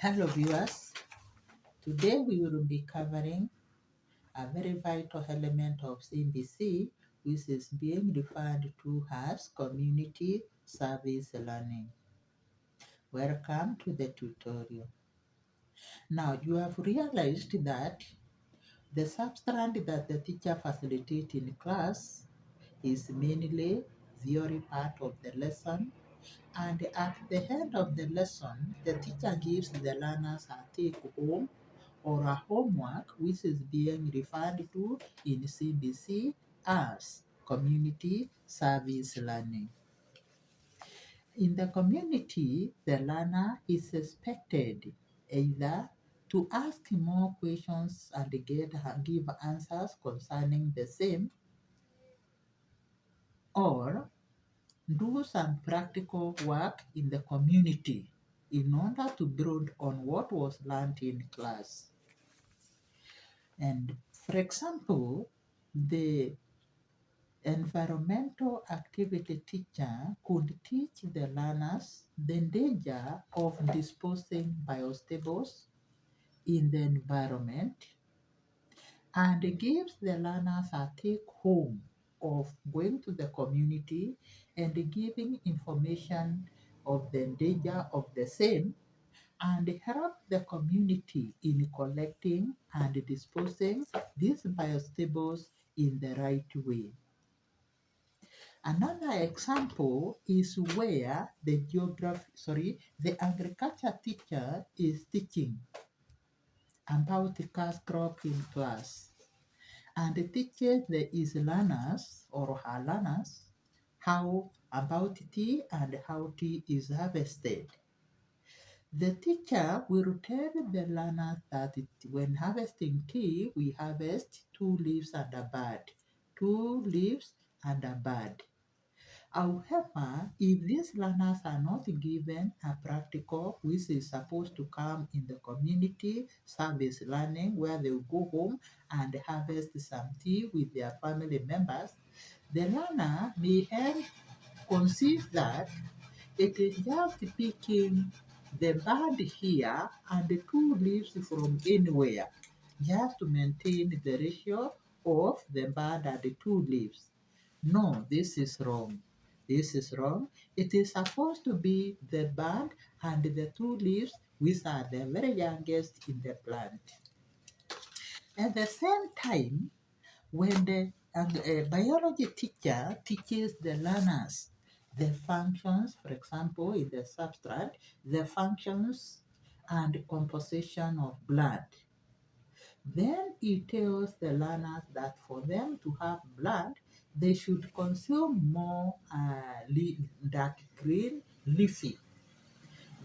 Hello viewers, today we will be covering a very vital element of C.B.C, which is being referred to as community service learning. Welcome to the tutorial. Now you have realized that the substrate that the teacher facilitates in class is mainly theory part of the lesson, and at the end of the lesson the teacher gives the learners a take home or a homework, which is being referred to in C.B.C as community service learning. In the community, the learner is expected either to ask more questions and give answers concerning the same, or do some practical work in the community in order to build on what was learned in class. And for example, the environmental activity teacher could teach the learners the danger of disposing biostables in the environment and gives the learners a take home of going to the community and giving information of the danger of the same and help the community in collecting and disposing these biostables in the right way. Another example is where the agriculture teacher is teaching about the cash crop in class and teaches his learners or her learners how about tea and how tea is harvested. The teacher will tell the learners that when harvesting tea, we harvest two leaves and a bud. Two leaves and a bud. However, if these learners are not given a practical, which is supposed to come in the community service learning, where they will go home and harvest some tea with their family members, the learner may conceive that it is just picking the bud here and the two leaves from anywhere, just to maintain the ratio of the bud and the two leaves. No, this is wrong. This is wrong. It is supposed to be the bud and the two leaves, which are the very youngest in the plant. At the same time, when the biology teacher teaches the learners the functions, for example, in the substrate, the functions and composition of blood, then he tells the learners that for them to have blood, they should consume more dark green leafy.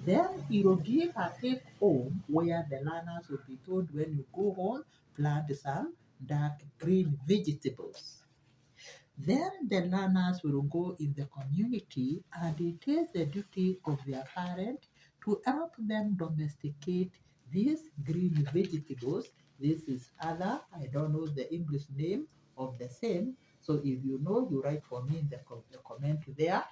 Then he will give a take home where the learners will be told when you go home, plant some dark green vegetables. Then the learners will go in the community and it is the duty of their parent to help them domesticate these green vegetables. This is other, I don't know the English name of the same. So if you know, you write for me in the comment there.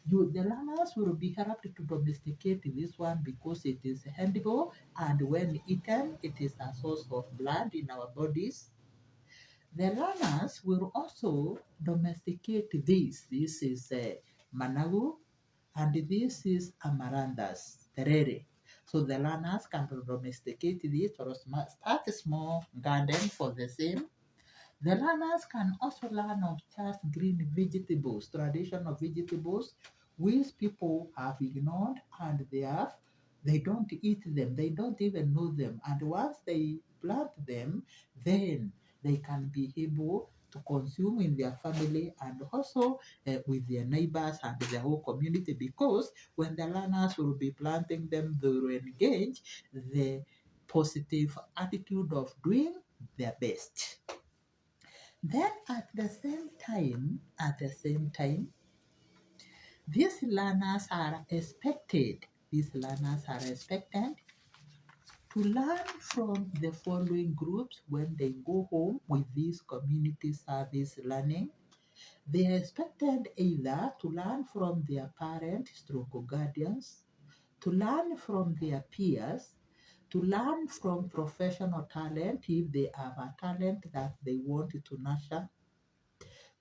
The learners will be helped to domesticate this one because it is edible and when eaten, it is a source of blood in our bodies. The learners will also domesticate this. This is managu and this is amaranthus, terere. So the learners can domesticate this or start a small garden for the same. The learners can also learn of just green vegetables, traditional vegetables, which people have ignored and they don't eat them, they don't even know them. And once they plant them, then they can be able to consume in their family and also with their neighbors and the whole community, because when the learners will be planting them, they will engage the positive attitude of doing their best. Then at the same time, these learners are expected to learn from the following groups when they go home with this community service learning. They are expected either to learn from their parents, stroke guardians, to learn from their peers, to learn from professional talent if they have a talent that they want to nurture,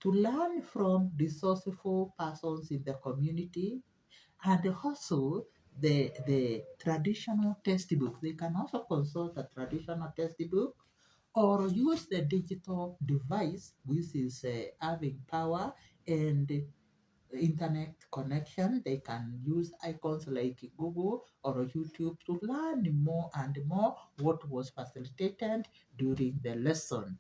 to learn from resourceful persons in the community, and also the traditional textbook. They can also consult a traditional textbook or use the digital device, which is having power and internet connection. They can use icons like Google or YouTube to learn more and more what was facilitated during the lesson.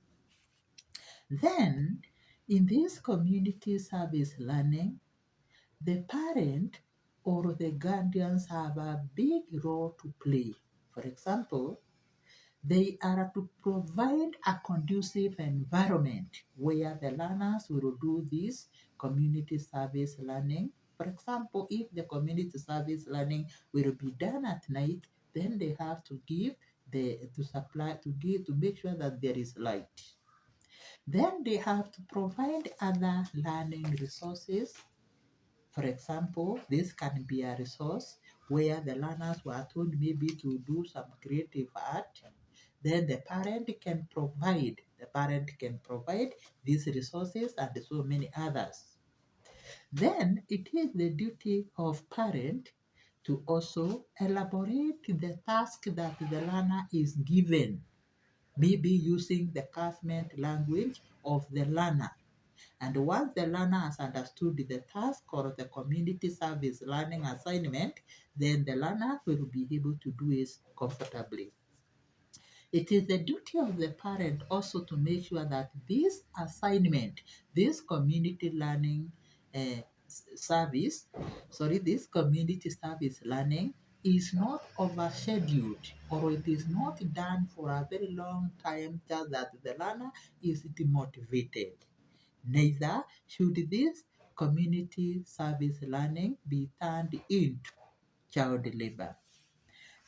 Then, in this community service learning, the parent or the guardians have a big role to play. For example, they are to provide a conducive environment where the learners will do this community service learning. For example, if the community service learning will be done at night, then they have to give to supply to give to make sure that there is light. Then they have to provide other learning resources. For example, this can be a resource where the learners were told maybe to do some creative art. Then the parent can provide these resources and so many others. Then it is the duty of parent to also elaborate the task that the learner is given, maybe using the catchment language of the learner. And once the learner has understood the task or the community service learning assignment, then the learner will be able to do it comfortably. It is the duty of the parent also to make sure that this assignment, this community learning this community service learning is not overshadowed or it is not done for a very long time just that the learner is demotivated. Neither should this community service learning be turned into child labor.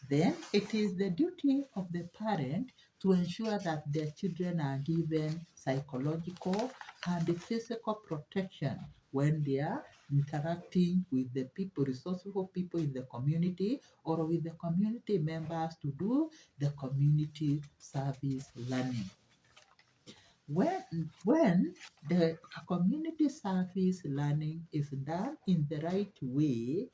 Then it is the duty of the parent to ensure that their children are given psychological and physical protection when they are interacting with the people, resourceful people in the community or with the community members to do the community service learning. When the community service learning is done in the right way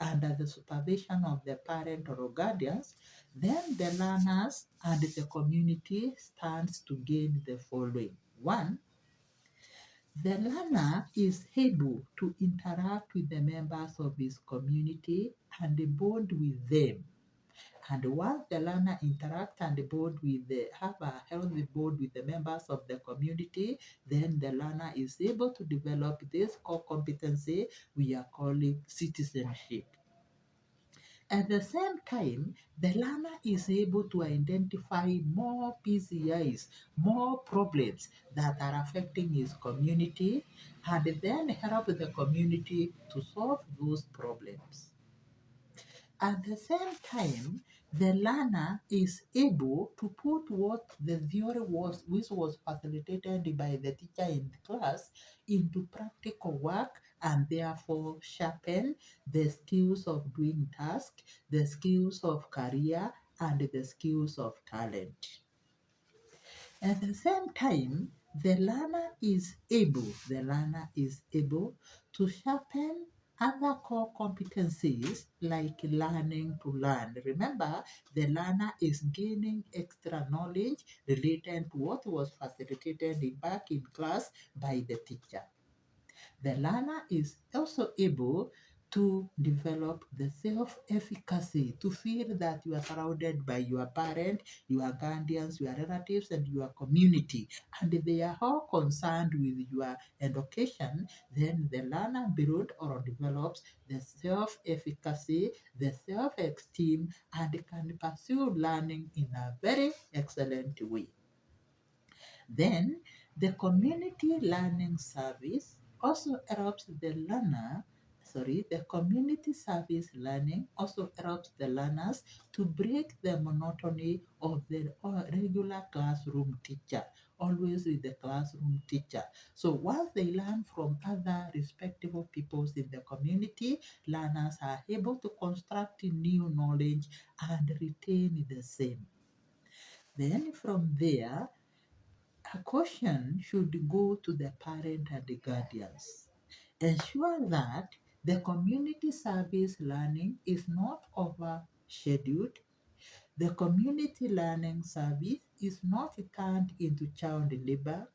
under the supervision of the parent or guardians, then the learners and the community stands to gain the following. One, the learner is able to interact with the members of his community and bond with them. And once the learner interact and have a healthy bond with the members of the community, then the learner is able to develop this core competency we are calling citizenship. At the same time, the learner is able to identify more PCIs, more problems that are affecting his community, and then help the community to solve those problems. At the same time, the learner is able to put what the theory was, which was facilitated by the teacher in class, into practical work and therefore sharpen the skills of doing tasks, the skills of career, and the skills of talent. At the same time, the learner is able to sharpen other core competencies like learning to learn. Remember, the learner is gaining extra knowledge related to what was facilitated back in class by the teacher. The learner is also able to develop the self-efficacy, to feel that you are surrounded by your parent, your guardians, your relatives, and your community, and they are all concerned with your education. Then the learner builds or develops the self-efficacy, the self-esteem, and can pursue learning in a very excellent way. Then the community learning service also helps the learner the community service learning also helps the learners to break the monotony of the regular classroom teacher, always with the classroom teacher. So once they learn from other respectable peoples in the community, learners are able to construct new knowledge and retain the same. Then from there, a caution should go to the parent and the guardians. Ensure that the community service learning is not overshadowed. The community learning service is not turned into child labor.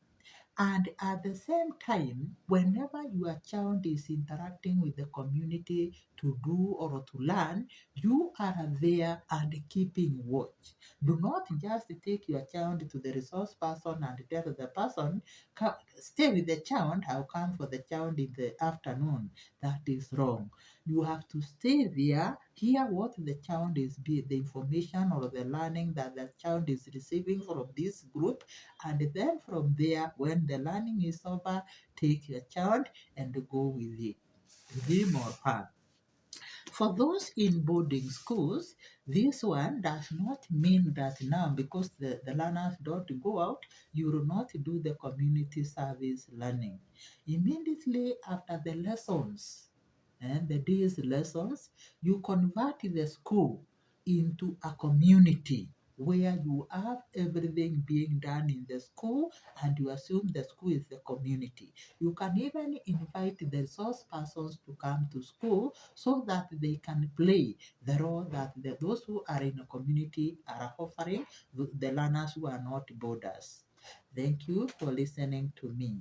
And at the same time, whenever your child is interacting with the community to do or to learn, you are there and keeping watch. Do not just take your child to the resource person and tell the person, stay with the child, I'll come for the child in the afternoon. That is wrong. You have to stay there, hear what the child is, the information or the learning that the child is receiving from this group, and then from there, when the learning is over, take your child and go with it, him or her. For those in boarding schools, this one does not mean that now, because the learners don't go out, you will not do the community service learning. Immediately after the lessons, and the day's lessons, you convert the school into a community where you have everything being done in the school and you assume the school is the community. You can even invite the resource persons to come to school so that they can play the role that those who are in a community are offering the learners who are not boarders. Thank you for listening to me.